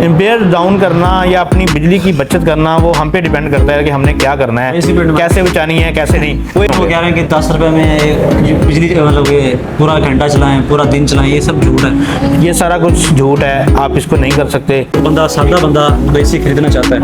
Ampere down करना या अपनी बिजली की बचत करना वो हम पे डिपेंड करता है कि हमने क्या करना है, कैसे बचानी है कैसे नहीं। वो कह रहे हैं कि 10 रुपए में बिजली मतलब ये पूरा घंटा चलाएं, पूरा दिन चलाएं, ये सब झूठ है। ये सारा कुछ झूठ है, आप इसको नहीं कर सकते। बंदा सादा बंदा एसी खरीदना चाहता है,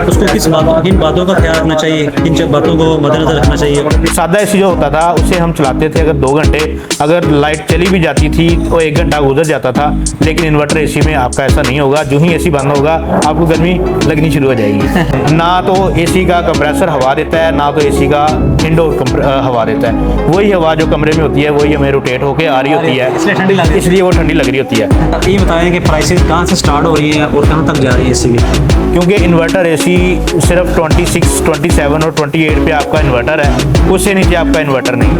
उसको किन बातों का ख्याल रखना चाहिए, किन बातों को मद्देनजर रखना चाहिए? सादा एसी जो होता था उसे हम चलाते थे अगर 2 घंटे, अगर लाइट चली भी जाती थी तो 1 घंटा गुजर जाता था। लेकिन इन्वर्टर एसी में आपका ऐसा नहीं होगा, जो ही एसी बंद होगा आपको गर्मी लगनी शुरू हो जाएगी। ना तो एसी का कंप्रेसर हवा देता है, ना तो एसी का इंडोर हवा देता है। वही हवा जो कमरे में होती है वही हमें रोटेट होकर आ रही होती है, इसलिए वो ठंडी लग रही होती है। ये बताएं कि प्राइसेस कहाँ से स्टार्ट हो रही हैं और कहाँ तक जा रही है एसी की? क्योंकि इन्वर्टर एसी सिर्फ 26, 27 और 28 पे आपका इन्वर्टर है, उससे नीचे आपका इन्वर्टर नहीं।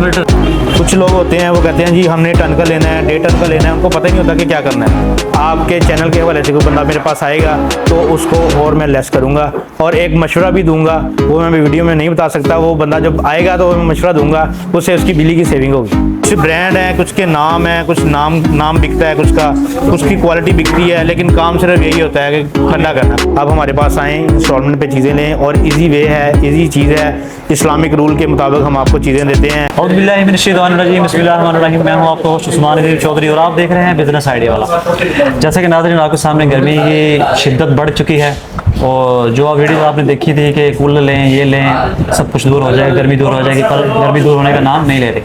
कुछ लोग होते हैं वो कहते हैं जी हमने टन का लेना है, 1.5 टन का लेना है, उनको पता ही नहीं होता कि क्या करना है। आपके चैनल के हवाले से कोई बंदा मेरे पास आएगा तो उसको और मैं लेस करूंगा और एक मशवरा भी दूंगा, वो मैं वीडियो में नहीं बता सकता। वो बंदा जब आएगा तो मैं मशवरा दूंगा, उससे उसकी बिजली की सेविंग होगी। कुछ ब्रांड है, कुछ के नाम है, कुछ नाम बिकता है, कुछ की क्वालिटी बिकती है, लेकिन काम सिर्फ यही होता है कि ठंडा करना। अब हमारे पास आएँ, इंस्टॉलमेंट पे चीज़ें लें और इजी वे है, इजी चीज़ है, इस्लामिक रूल के मुताबिक हम आपको चीज़ें देते हैं। मैं हूँ आपको होस्ट उस्मान नज़ीर चौधरी और आप देख रहे हैं बिजनेस आइडिया वाला। जैसा कि नाज़रीन आपके सामने गर्मी की शिद्दत बढ़ चुकी है और जो वीडियो आपने देखी थी कि कूलर लें, ये लें, सब कुछ दूर हो जाएगा, गर्मी दूर हो जाएगी, पर गर्मी दूर होने का नाम नहीं ले रही।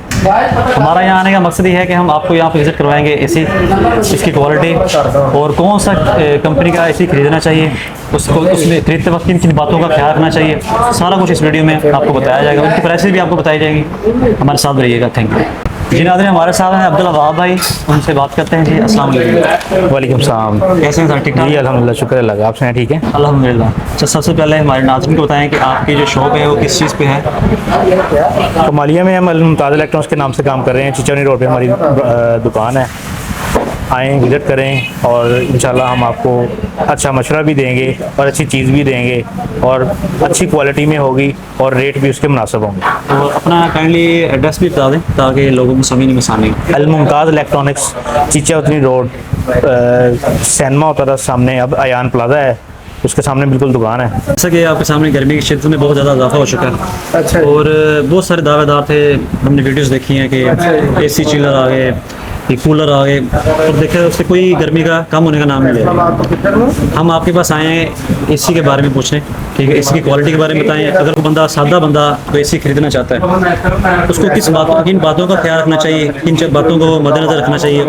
हमारा यहाँ आने का मकसद ये है कि हम आपको यहाँ पर विजिट करवाएंगे एसी, इसकी क्वालिटी और कौन सा कंपनी का एसी खरीदना चाहिए, उसमें खरीदते वक्त किन किन बातों का ख्याल रखना चाहिए, सारा कुछ इस वीडियो में आपको बताया जाएगा। उनकी प्राइसेस भी आपको बताई जाएगी। हमारे साथ रहिएगा। थैंक यू जी। नाज़रीन हमारे साथ हैं अब्दुल वहाब भाई, उनसे बात करते हैं जी। अस्सलाम वालेकुम। वालेकुम सलाम। कैसे हैं सर? ठीक ठाक? जी अल्हम्दुलिल्लाह, शुक्र अल्लाह, आप सुनाएं ठीक है? अल्हम्दुलिल्लाह। अच्छा, सबसे पहले हमारे नाज़रीन को बताएं कि आपकी जो शॉप है वो किस चीज़ पे है? कमालिया में हम मुमताज़ इलेक्ट्रॉनिक्स के नाम से काम कर रहे हैं। चिचौनी रोड पे हमारी दुकान है, आएँ विज़िट करें और इंशाल्लाह हम आपको अच्छा मशवरा भी देंगे और अच्छी चीज़ भी देंगे और अच्छी क्वालिटी में होगी और रेट भी उसके मुनासिब होंगे। तो अपना काइंडली एड्रेस भी बता दें ताकि लोगों को समझने में आसानी हो। अल मुमताज़ इलेक्ट्रॉनिक्स, चिचौनी रोड, सैनमा होता था सामने, अब अयान प्लाजा है, उसके सामने बिल्कुल दुकान है। जैसा कि आपके सामने गर्मी की शिद्दत में बहुत ज़्यादा इजाफा हो चुका है। अच्छा। और बहुत सारे दावेदार थे, हमने वीडियोस देखी हैं कि एसी चिलर आ गए, ये कूलर आ गए, और देखे उससे कोई गर्मी का कम होने का नाम नहीं ले रहा। हम आपके पास आए हैं एसी के बारे में पूछने, ठीक है, एसी की क्वालिटी के बारे में बताएं। अगर कोई बंदा सादा बंदा तो एसी खरीदना चाहता है, उसको किन बातों का ख्याल रखना चाहिए, किन बातों को मद्देनजर रखना चाहिए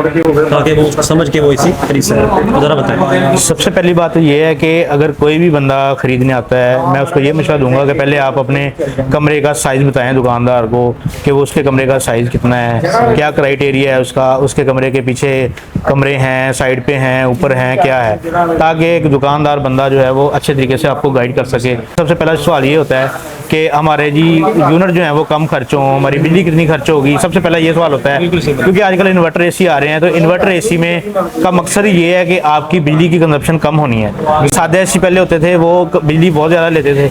ताकि वो समझ के वो एसी खरीद सके, ज़रा बताएं। सबसे पहली बात तो ये है कि अगर कोई भी बंदा खरीदने आता है, मैं उसको ये मशवरा दूंगा कि पहले आप अपने कमरे का साइज़ बताएं दुकानदार को कि वो उसके कमरे का साइज़ कितना है, क्या क्राइटेरिया है उसका, उसके कमरे के पीछे कमरे हैं, साइड पे हैं, ऊपर हैं, क्या है, ताकि एक दुकानदार बंदा जो है वो अच्छे तरीके से आपको गाइड कर सके। सबसे पहला सवाल ये होता है कि हमारे जी यूनिट जो है वो कम खर्च हो, हमारी बिजली कितनी खर्च होगी, सबसे पहला ये सवाल होता है। क्योंकि आजकल इन्वर्टर एसी आ रहे हैं, तो इन्वर्टर एसी में का मकसद ये है कि आपकी बिजली की कंजप्शन कम होनी है। सादे एसी पहले होते थे वो बिजली बहुत ज़्यादा लेते थे।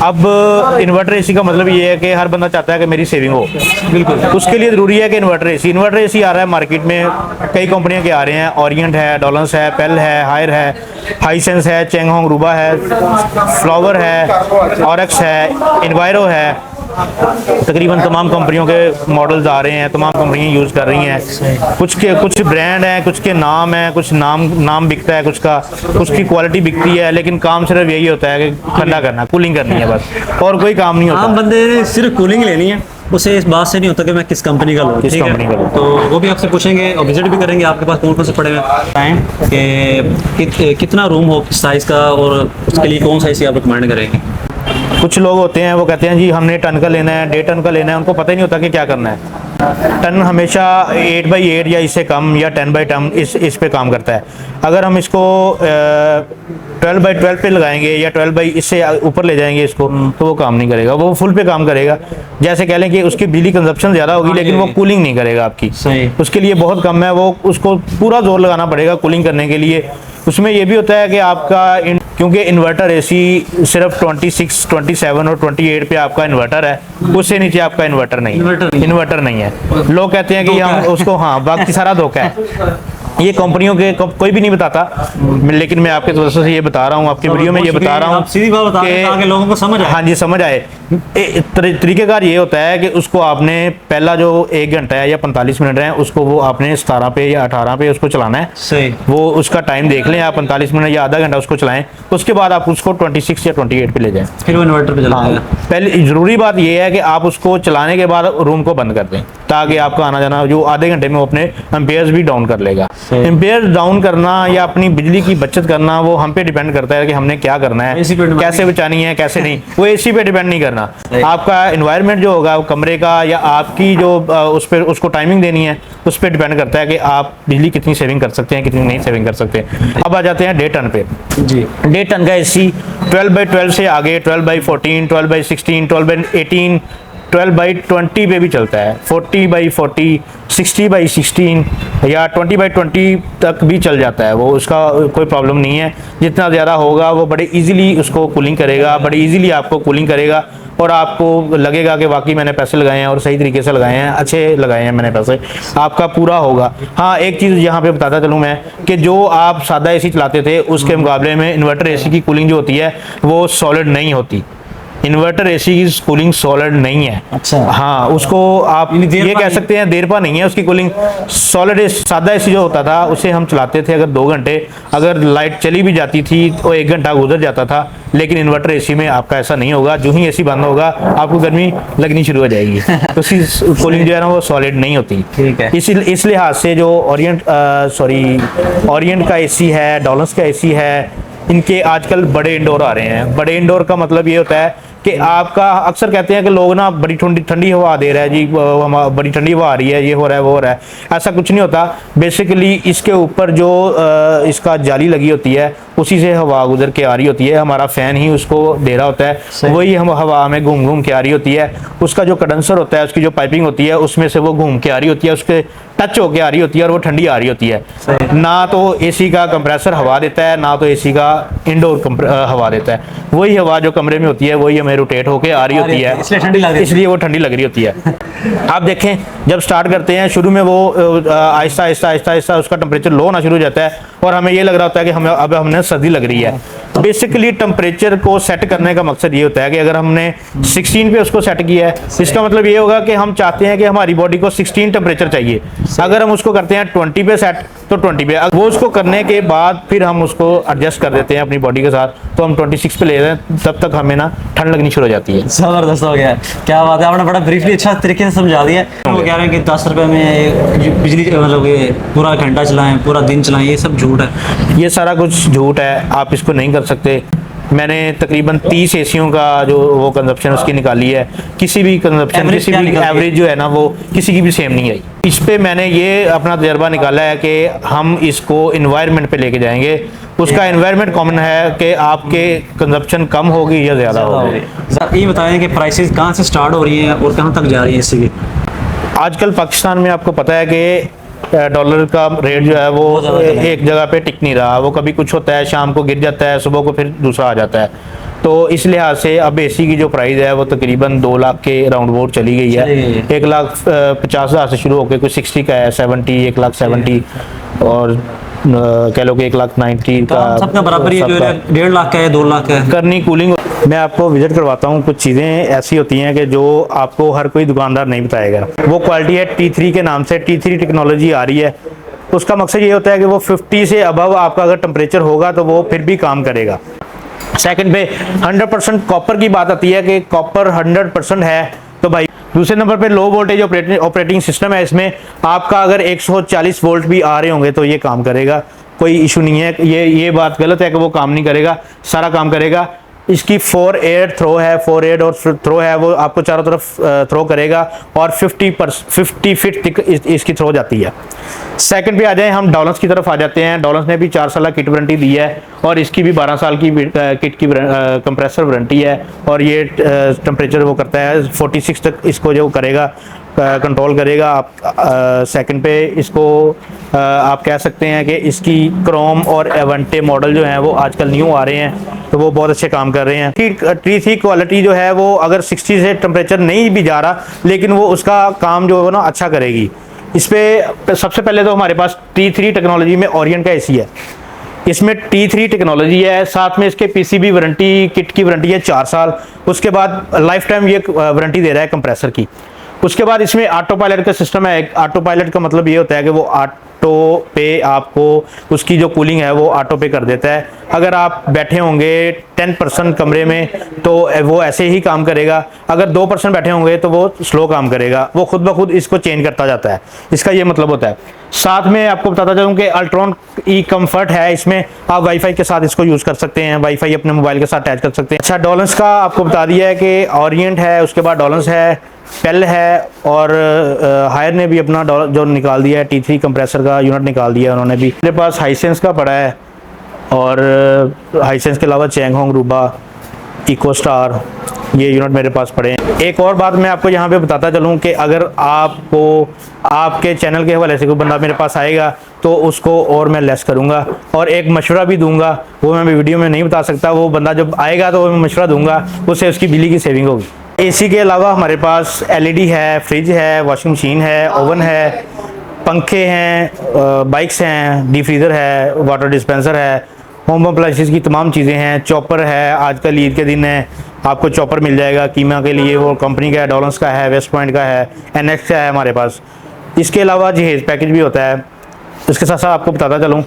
अब इन्वर्टर एसी का मतलब ये है कि हर बंदा चाहता है कि मेरी सेविंग हो। बिल्कुल, उसके लिए ज़रूरी है कि इन्वर्टर एसी आ रहा है मार्केट में, कई कंपनियों के आ रहे हैं, ओरिएंट है, डोलेंस है, पेल है, हायर है, हाईसेंस है, चेंगहोंग रूबा है, फ्लावर है, ऑरेक्स है, इन्वायरो है। तकरीबन तमाम कंपनियों के मॉडल्स आ रहे हैं, तमाम कंपनियां यूज़ कर रही हैं। कुछ ब्रांड हैं, कुछ के नाम हैं, कुछ नाम बिकता है, कुछ की क्वालिटी बिकती है, लेकिन काम सिर्फ यही होता है कि ठंडा करना, कूलिंग करनी है, बस और कोई काम नहीं होता। आम बंदे ने सिर्फ कूलिंग लेनी है, उसे इस बात से नहीं होता कि मैं किस कंपनी का लूँ, ठीक है? तो वो भी आपसे पूछेंगे और विजिट भी करेंगे आपके पास कौन कौन से पड़े हुए हैं, कि कितना रूम हो, किस साइज़ का, और उसके लिए कौन सा एसी आप रिकमेंड करेंगे। कुछ लोग होते हैं वो कहते हैं जी हमने टन का लेना है, 1.5 टन का लेना है, उनको पता ही नहीं होता कि क्या करना है। टन हमेशा 8x8 या इससे कम या 10x10 इस पे काम करता है। अगर हम इसको 12x12 पे लगाएंगे या 12 इससे ऊपर ले जाएंगे इसको, तो वो काम नहीं करेगा, वो फुल पे काम करेगा। जैसे कह लें कि उसकी बिजली कंजप्शन ज़्यादा होगी लेकिन वो कूलिंग नहीं करेगा आपकी, उसके लिए बहुत कम है, वो उसको पूरा जोर लगाना पड़ेगा कूलिंग करने के लिए। उसमें ये भी होता है कि आपका क्योंकि इन्वर्टर एसी सिर्फ 26, 27 और 28 पे आपका इन्वर्टर है, उससे नीचे आपका इन्वर्टर नहीं है। लोग कहते हैं कि हम उसको, हाँ, बाकी सारा धोखा है। ये कंपनियों के कोई भी नहीं बताता, लेकिन मैं आपके तरफ से ये बता रहा हूँ, आपकी वीडियो में ये बता रहा हूँ, सीधी बात बता रहे हैं ताकि लोगों को समझ आए। हाँ जी, समझ आए। तरीकेकार ये होता है कि उसको आपने पहला जो 1 घंटा है या 45 मिनट है उसको वो आपने 17 पे या 18 पे उसको चलाना है। सही। वो उसका टाइम देख लें आप, 45 मिनट या आधा घंटा उसको चलाएं, उसके बाद आप उसको 26 या 28 पे ले जाएं, फिर वो इन्वर्टर पे चलाएगा। पहले जरूरी बात यह है कि आप उसको चलाने के बाद रूम को बंद कर दें, ताकि आपका आना जाना जो आधे घंटे में वो अपने एम्पेयर्स भी डाउन कर लेगा। एम्पेयर डाउन करना या अपनी बिजली की बचत करना वो हम पे डिपेंड करता है कि हमने क्या करना है, कैसे बचानी है, कैसे नहीं। वो एसी पे डिपेंड नहीं करना, आपका एनवायरनमेंट जो होगा कमरे का या आपकी जो उस पर उसको टाइमिंग देनी है उस पर डिपेंड करता है कि आप बिजली कितनी सेविंग कर सकते हैं, कितनी नहीं सेविंग कर सकते। अब आ जाते हैं 1.5 टन पे। जी, 1.5 टन का एसी 12/12 से आगे 12/14, 12/16, 12/18, 12/20 पे भी चलता है, 40/40, 60/16 या 20/20 तक भी चल जाता है। वो उसका कोई प्रॉब्लम नहीं है, जितना ज़्यादा होगा वो बड़े इजीली उसको कूलिंग करेगा, बड़े इजीली आपको कूलिंग करेगा और आपको लगेगा कि वाकई मैंने पैसे लगाए हैं और सही तरीके से लगाए हैं, अच्छे लगाए हैं मैंने पैसे, आपका पूरा होगा। हाँ, एक चीज़ यहाँ पे बताता चलूँ मैं कि जो आप सादा एसी चलाते थे उसके मुकाबले में इन्वर्टर एसी की कूलिंग जो होती है वो सॉलिड नहीं होती। इन्वर्टर एसी की कूलिंग सॉलिड नहीं है। अच्छा। हाँ, उसको आप ये कह सकते हैं देरपा नहीं है उसकी कूलिंग। सॉलिड सादा एसी जो होता था उसे हम चलाते थे, अगर 2 घंटे अगर लाइट चली भी जाती थी तो 1 घंटा गुजर जाता था, लेकिन इन्वर्टर एसी में आपका ऐसा नहीं होगा। जो ही एसी बंद होगा आपको गर्मी लगनी शुरू हो जाएगी। तो उसकी कूलिंग जो है ना वो सॉलिड नहीं होती। ठीक है। इस लिहाज से जो ओरिएंट का एसी है, डॉलर्स का एसी है, इनके आजकल बड़े इंडोर आ रहे हैं। बड़े इंडोर का मतलब ये होता है कि आपका अक्सर कहते हैं कि लोग ना बड़ी ठंडी हवा दे रहा है जी, बड़ी ठंडी हवा आ रही है, ये हो रहा है वो हो रहा है, ऐसा कुछ नहीं होता। बेसिकली इसके ऊपर जो इसका जाली लगी होती है उसी से हवा गुजर के आ रही होती है, हमारा फैन ही उसको दे रहा होता है, वही हम हवा में घूम घूम के आ रही होती है। उसका जो कंडेंसर होता है, उसकी जो पाइपिंग होती है उसमें से वो घूम के आ रही होती है, उसके टच होके आ रही होती है और वो ठंडी आ रही होती है। ना तो एसी का कंप्रेसर हवा देता है, ना तो एसी का इंडोर हवा देता है, वही हवा जो कमरे में होती है वही हमें रोटेट होके आ रही होती है, इसलिए ठंडी लग रही है, इसलिए वो ठंडी लग रही होती है। आप देखें जब स्टार्ट करते हैं शुरू में वो आहिस्ता आहिस्ता आहिस्ता आहिस्ता उसका टेम्परेचर लो होना शुरू हो जाता है और हमें ये लग रहा होता है कि हमें अब हमने सर्दी लग रही है। बेसिकली टेम्परेचर को सेट करने का मकसद ये होता है कि अगर हमने 16 पे उसको सेट किया है, इसका मतलब ये होगा कि हम चाहते हैं कि हमारी बॉडी को 16 टेम्परेचर चाहिए। अगर हम उसको करते हैं 20 पे सेट तो 20 पे, वो उसको करने के बाद फिर हम उसको एडजस्ट कर देते हैं अपनी बॉडी के साथ, तो हम 26 पे ले रहे हैं, तब तक हमें ना ठंड लगनी शुरू हो जाती है। जबरदस्त हो गया, क्या बात है, आपने बड़ा ब्रीफली अच्छा तरीके से समझा दिया। वो कह रहे हैं कि 10 रुपए में बिजली मतलब ये पूरा घंटा चलाएं, पूरा दिन चलाएं, ये सब झूठ है। ये सारा कुछ झूठ है, आप इसको नहीं कर सकते। मैंने तकरीबन 30 एसियों का जो वो कंजप्शन उसकी निकाली है, किसी भी कंजप्शन किसी भी एवरेज जो है ना वो किसी की भी सेम नहीं आई। इस पे मैंने ये अपना तजर्बा निकाला है कि हम इसको इन्वायरमेंट पे लेके जाएंगे। उसका एनवायरनमेंट कॉमन है कि आपके कंजप्शन कम होगी या ज़्यादा होगी। ये बताएं कि प्राइसेस कहाँ से स्टार्ट हो रही हैं और कहाँ तक जा रही हैं इसकी? आजकल पाकिस्तान में आपको पता है कि डॉलर का रेट जो है वो एक जगह पे टिक नहीं रहा, वो कभी कुछ होता है, शाम को गिर जाता है, सुबह को फिर दूसरा आ जाता है। तो इस लिहाज से अब एसी की जो प्राइस है वो तकरीबन 2 लाख के राउंड अबाउट चली गई है। 1,50,000 से शुरू होकर कुछ 60 का है, 70, 1,70,000 और कह लो कि 1,90,000 का सबका बराबर ही जो है 1.5 लाख का है, 2 लाख का है। करनी कूलिंग। मैं आपको विजिट करवाता हूँ, कुछ चीज़ें ऐसी होती हैं कि जो आपको हर कोई दुकानदार नहीं बताएगा। वो क्वालिटी है T3 के नाम से, T3 टेक्नोलॉजी आ रही है। उसका मकसद ये होता है कि वो 50 से अबव आपका अगर टेम्परेचर होगा तो वो फिर भी काम करेगा। सेकंड पे 100% कॉपर की बात आती है कि कॉपर 100% है तो भाई। दूसरे नंबर पे लो वोल्टेज ऑपरेटिंग सिस्टम है। इसमें आपका अगर 140 वोल्ट भी आ रहे होंगे तो ये काम करेगा, कोई इशू नहीं है। ये बात गलत है कि वो काम नहीं करेगा, सारा काम करेगा। इसकी 4 थ्रो है, 4 और थ्रो है, वो आपको चारों तरफ थ्रो करेगा और 50 फीट तक इसकी थ्रो जाती है। सेकंड पे आ जाए हम डॉलर्स की तरफ आ जाते हैं। डॉलर्स ने भी 4 साल किट वारंटी दी है और इसकी भी 12 साल की किट की कंप्रेसर वारंटी है और ये टेम्परेचर वो करता है 46 तक इसको जो करेगा, कंट्रोल करेगा। आप सेकंड पे इसको आप कह सकते हैं कि इसकी क्रोम और एवेंटे मॉडल जो हैं वो आजकल न्यू आ रहे हैं तो वो बहुत अच्छे काम कर रहे हैं। T3 क्वालिटी जो है वो अगर 60 से टेम्परेचर नहीं भी जा रहा लेकिन वो उसका काम जो है ना अच्छा करेगी। इस पे सबसे पहले तो हमारे पास T3 टेक्नोलॉजी में ओरिएंट का एसी है। इसमें T3 टेक्नोलॉजी है, साथ में इसके पीसीबी वारंटी किट की वारंटी है 4 साल। उसके बाद लाइफ टाइम ये वारंटी दे रहा है कंप्रेसर की। उसके बाद इसमें ऑटो पायलट का सिस्टम है। ऑटो पायलट का मतलब ये होता है कि वो ऑटो पे आपको उसकी जो कूलिंग है वो ऑटो पे कर देता है। अगर आप बैठे होंगे 10% कमरे में तो वो ऐसे ही काम करेगा, अगर 2% बैठे होंगे तो वो स्लो काम करेगा, वो खुद ब खुद इसको चेंज करता जाता है। इसका ये मतलब होता है। साथ में आपको बताता चलूँ कि अल्ट्रॉन ई कम्फर्ट है, इसमें आप वाईफाई के साथ इसको यूज़ कर सकते हैं, वाईफाई अपने मोबाइल के साथ अटैच कर सकते हैं। अच्छा, डोलेंस का आपको बता दिया है कि ओरिएंट है, उसके बाद डोलेंस है, पेल है, और हायर ने भी अपना जो निकाल दिया है T3 कंप्रेसर का यूनिट निकाल दिया है उन्होंने भी। मेरे पास हाइसेंस का पड़ा है, और हाइसेंस के अलावा चैंगहोंग, रूबा, इको स्टार, ये यूनिट मेरे पास पड़े हैं। एक और बात मैं आपको यहाँ पे बताता चलूँ कि अगर आपको आपके चैनल के हवाले से कोई बंदा मेरे पास आएगा तो उसको और मैं लेस करूँगा, और एक मशवरा भी दूंगा, वो मैं वीडियो में नहीं बता सकता। वो बंदा जब आएगा तो मैं मशवरा दूंगा, उससे उसकी बिजली की सेविंग होगी। एसी के अलावा हमारे पास LED है, फ्रिज है, वॉशिंग मशीन है, ओवन है, पंखे हैं, बाइक्स हैं, डी फ्रीज़र है, वाटर डिस्पेंसर है, होम अप्लाइंसेस की तमाम चीज़ें हैं, चॉपर है। आजकल ईद के दिन है, आपको चॉपर मिल जाएगा कीमा के लिए, वो कंपनी का है, डॉलर्स का है, वेस्ट पॉइंट का है, NX का है हमारे पास। इसके अलावा जहेज़ पैकेज भी होता है। इसके साथ साथ आपको बताता चलूँ,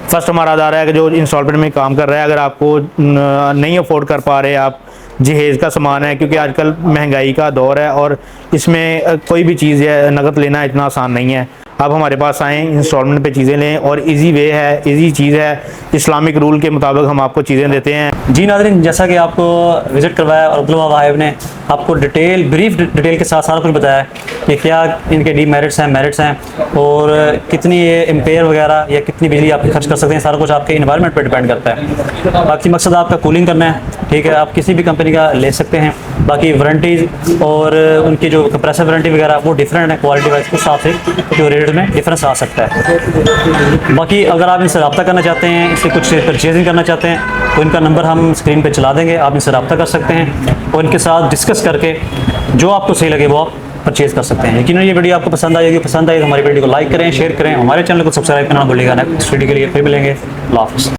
फर्स्ट हमारा आधार है कि जो इंस्टॉलमेंट में काम कर रहा है, अगर आपको नहीं अफोर्ड कर पा रहे आप जहेज़ का सामान है, क्योंकि आजकल महंगाई का दौर है और इसमें कोई भी चीज़ है नकद लेना इतना आसान नहीं है। आप हमारे पास आएँ, इंस्टॉलमेंट पे चीज़ें लें, और इजी वे है, इजी चीज़ है, इस्लामिक रूल के मुताबिक हम आपको चीज़ें देते हैं। जी नाज़रीन, जैसा कि आपको विज़िट करवाया और अब्दुल वहाब साहब ने आपको ब्रीफ डिटेल के साथ सारा कुछ बताया कि क्या इनके डीमेरिट्स हैं, मेरिट्स हैं, और कितनी ये एम्पेयर वगैरह या कितनी बिजली आप खर्च कर सकते हैं, सारा कुछ आपके इन्वायरमेंट पर डिपेंड करता है। बाकी मकसद आपका कूलिंग करना है, ठीक है, आप किसी भी कंपनी का ले सकते हैं। बाकी वारंटीज़ और उनकी जो कंप्रेसर वारंटी वगैरह वो डिफरेंट है क्वालिटी वाइज, उस हिसाब से जो रेट में डिफरेंस आ सकता है। बाकी अगर आप इनसे रब्ता करना चाहते हैं, इससे कुछ परचेजिंग करना चाहते हैं, तो इनका नंबर हम स्क्रीन पे चला देंगे, आप इनसे रब्ता कर सकते हैं और इनके साथ डिस्कस करके जो आपको सही लगे वो आप परचेज कर सकते हैं। लेकिन ये वीडियो आपको पसंद आएगी, पसंद आई तो हमारी वीडियो को लाइक करें, शेयर करें, हमारे चैनल को सब्सक्राइब करना भूलिएगा। नेक्स्ट वीडियो के लिए फिर मिलेंगे। अल्लाह हाफ़िज़।